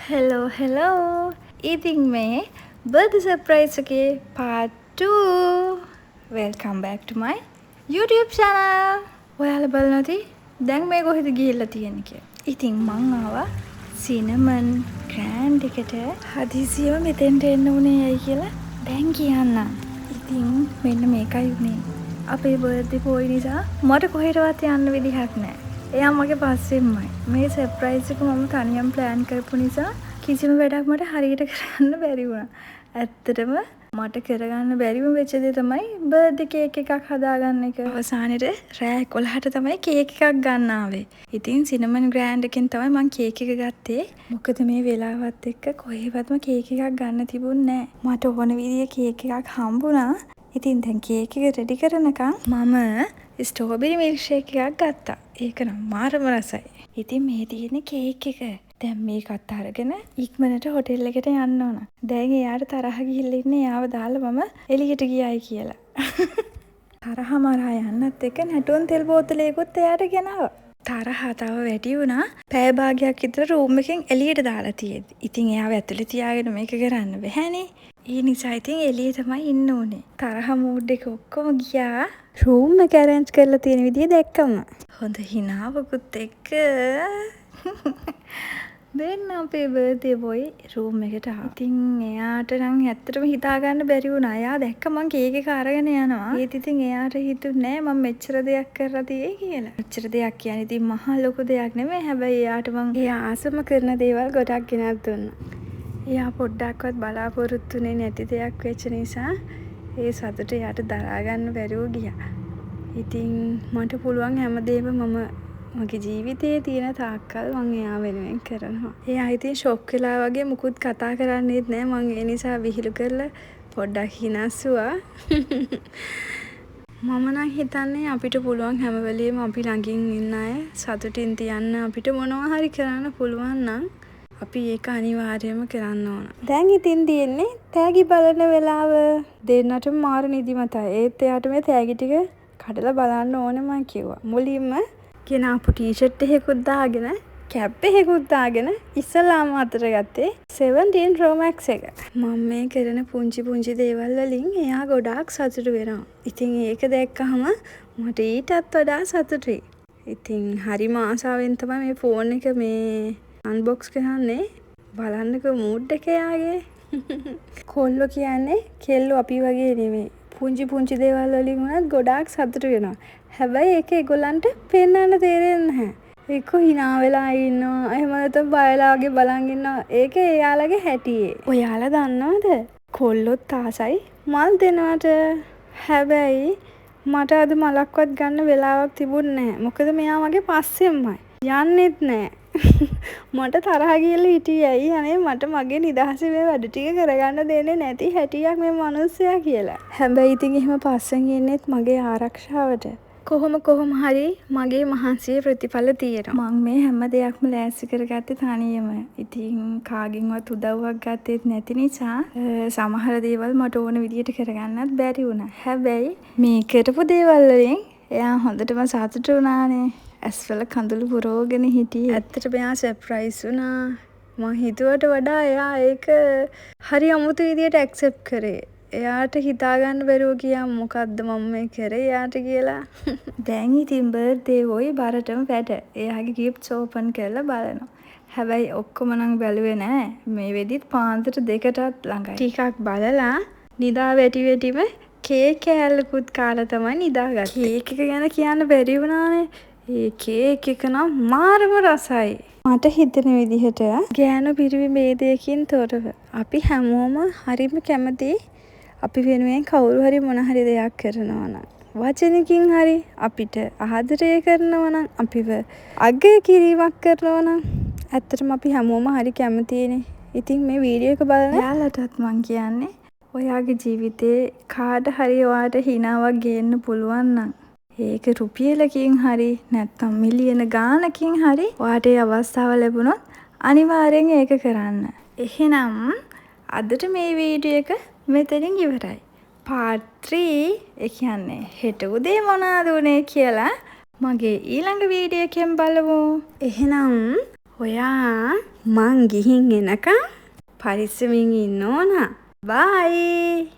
hello. ඉතින් මේ birthday surprise එකේ part 2. Welcome back to my YouTube channel. ඔයාලා බලනවා ඇති දැන් මේ කොහෙද ගිහිල්ලා තියෙන්නේ කියලා. ඉතින් මං ආවා cinnamon grand එකට හදිසියෙම මෙතෙන්ට එන්න උනේ ඇයි කියලා දැන් කියන්නම්. ඉතින් මෙන්න මේකයි උනේ. අපේ birthday boy නිසා මට කොහෙටවත් යන්න විදිහක් නැහැ. එයා මගේ පස්සෙන්මයි. මේ සර්ප්‍රයිස් එක මම තනියම ප්ලෑන් කරපු නිසා කිසිම වැඩක් මට හරියට කරගන්න බැරි වුණා. ඇත්තටම මට කරගන්න බැරිම වෙච්ච දේ තමයි බර්ත්ඩේ කේක් එකක් හදාගන්න එක. අවසානයේ රෑ 11ට තමයි කේක් එකක් ගන්න ආවේ. ඉතින් සිනමන් ග්‍රෑන්ඩ් එකෙන් තමයි මම කේක් එක ගත්තේ. මොකද මේ වෙලාවත් එක්ක කොහෙවත්ම කේක් එකක් ගන්න තිබුණේ නැහැ. මට ඕන විදිහේ කේක් එකක් හම්බුණා. ඉතින් දැන් කේක් එක රෙඩි කරනකම් මම ස්ට්‍රෝබෙරි මිල්ක්ෂේක් එකක් ගත්තා. ඒක නම් මාරම රසයි. ඉතින් මේ තියෙන කේක් එක. දැන් මේකත් අරගෙන ඉක්මනට හොටෙල් එකට යන්න ඕන. දැන් එයාට තරහ ගිහිල්ලා ඉන්නේ එයාව දාලා මම එළියට ගියායි කියලා. තරහ මරා යන්නත් එක්ක නැටුම් තෙල් බෝතලයකුත් එයාට ගෙනාවා. තරහ තව වැඩි වුණා. පැය භාගයක් විතර රූම් එකෙන් එළියට දාලා තියෙද්දි. ඉතින් එයාව ඇතුලේ තියාගෙන මේක කරන්න බැහැනේ. ඒ නිසා ඉතින් එළියේ තමයි ඉන්න ඕනේ. තරහ මූඩ් එක ඔක්කොම ගියා. රූම් එක arrange කරලා තියෙන විදිය දැක්කම. හොඳ හිනාවකුත් එක්ක දෙන්න අපේ බර්ත්ඩේ බොයි රූම් එකට ආවා. ඉතින් එයාට නම් ඇත්තටම හිතා ගන්න බැරි වුණා. එයා දැක්ක මං කේක් එක අරගෙන යනවා. ඒත් ඉතින් එයාට හිතුන්නේ නෑ මම මෙච්චර දෙයක් කරලා තියෙයි කියලා. මෙච්චර දෙයක් කියන්නේ ඉතින් මහා ලොකු දෙයක් නෙමෙයි. හැබැයි එයාට මං එයා ආසම කරන දේවල් ගොඩක් ගෙනත් දුන්නා. එයා පොඩ්ඩක්වත් බලාපොරොත්තු වෙන්නේ නැති දෙයක් වෙච්ච නිසා ඒ සතුට එයාට දරා ගන්න බැරුව ගියා. ඉතින් මට පුළුවන් හැමදේම මම මගේ ජීවිතයේ තියෙන තාක්කල් මං එයා වෙනුවෙන් කරනවා. එයා ඉතින් ෂොක් වෙලා වගේ මුකුත් කතා කරන්නේත් නෑ. මං ඒ නිසා විහිළු කරලා පොඩ්ඩක් හිනස්සුවා. මම නම් හිතන්නේ අපිට පුළුවන් හැම වෙලෙම අපි ළඟින් ඉන්න අය සතුටින් තියන්න අපිට මොනවා හරි කරන්න පුළුවන් නම් අපි ඒක අනිවාර්යයෙන්ම කරන්න ඕන. දැන් ඉතින් තියෙන්නේ තෑගි බලන වෙලාව. දෙන්නට මාර නිදිමතයි. ඒත් එයාට මේ තෑගි ටික කඩලා බලන්න ඕනේ මං කිව්වා. මුලින්ම ගෙනාපු ටී-ෂර්ට් එකකුත් දාගෙන කැප් එකකුත් දාගෙන ඉස්සලාම අතට ගත්තේ 17 Pro Max එක. මම මේ කරන පුංචි දේවල් වලින් එයා ගොඩාක් සතුටු වෙනවා. ඉතින් ඒක දැක්කහම මට ඊටත් වඩා සතුටුයි. ඉතින් හරිම ආසාවෙන් තමයි මේ ෆෝන් එක මේ අන්බොක්ස් කරන්නේ. බලන්නකෝ මූඩ් එක යාගේ. කොල්ලෝ කියන්නේ කෙල්ලෝ අපි වගේ නෙමෙයි. පුංචි දේවල් වලින් උනත් ගොඩාක් සතුටු වෙනවා. හැබැයි ඒක ඒගොල්ලන්ට පෙන්වන්න තේරෙන්නේ නැහැ. ඒක hina වෙලා ඉන්නවා. එහෙම නැත්නම් බයලා වගේ බලන් ඉන්නවා. ඒක එයාලගේ හැටියේ. ඔයාලා දන්නවද? කොල්ලොත් ආසයි මල් දෙනවට. හැබැයි මට අද මලක්වත් ගන්න වෙලාවක් තිබුණේ නැහැ. මොකද මෙයා මගේ පස්සෙන්මයි. යන්නෙත් නැහැ. මට තරහ ගිහලා හිටියේ ඇයි අනේ මට මගේ නිදහසේ මේ වැඩ ටික කරගන්න දෙන්නේ නැති හැටියක් මේ මිනිස්සයා කියලා. හැබැයි ඉතින් එහෙම පස්සෙන් ඉන්නෙත් මගේ ආරක්ෂාවට. කොහොම හරි මගේ මහන්සියේ ප්‍රතිඵල තියෙනවා. මම මේ හැම දෙයක්ම ලෑස්ති කරගත්තේ තනියම. ඉතින් කාගෙන්වත් උදව්වක් ගත්තෙත් නැති නිසා සමහර දේවල් මට ඕන විදියට කරගන්නත් බැරි වුණා. හැබැයි මේ කරපු දේවල් වලින් එයා හොඳටම සතුටු වුණානේ. ඇස්වල කඳුළු පුරවගෙන හිටියේ. ඇත්තට මෙයා සර්ප්‍රයිස් වුණා. මං හිතුවට වඩා එයා ඒක හරි අමුතු විදියට ඇක්සෙප්ට් කරේ. එයාට හිතාගන්න බැරුව ගියා මොකද්ද මම මේ කරේ එයාට කියලා. දැන් ඉතින් බර්ත්ඩේ වොයි බරටම වැඩ. එයාගේ ගිෆ්ට්ස් ඕපන් කරලා බලනවා. හැබැයි ඔක්කොම නම් බැලුවේ නෑ. මේ වෙදිත් පාන්දර 2ටත් ළඟයි. ටිකක් බලලා නිදා වැටිම කේක් කෑල්ලකුත් කාලා තමයි නිදාගත්තේ. කේක් එක ගැන කියන්න බැරි වුණානේ. ඒ කේක් එක නම් මාරම රසයි. මට හිතෙන විදිහට ගෑනු පිරිමි ભેදයකින් තොරව අපි හැමෝම හරිම කැමති අපි වෙනුවෙන් කවුරු හරි මොන හරි දෙයක් කරනවා නම් වචනකින් හරි අපිට ආදරය කරනවා නම් අපිව අගය කිරීමක් කරනවා නම් ඇත්තටම අපි හැමෝම හරි කැමතිනේ. ඉතින් මේ වීඩියෝ එක බලන යාළුවටත් මං කියන්නේ ඔයාගේ ජීවිතේ කාට හරි ඔයාට හිනාවක් ගේන්න පුළුවන් නම් ඒක රුපියලකින් හරි නැත්නම් මිලියන ගානකින් හරි ඔයාට ඒ අවස්ථාව ලැබුණොත් අනිවාර්යෙන් ඒක කරන්න. එහෙනම් අදට මේ වීඩියෝ එක මෙතනින් ඉවරයි. part 3 ඒ කියන්නේ හෙට උදේ මොනවද උනේ කියලා මගේ ඊළඟ වීඩියෝ එකෙන් බලමු. එහෙනම් ඔයා මං ගිහින් එනකම් පරිස්සමින් ඉන්න ඕන. බයි.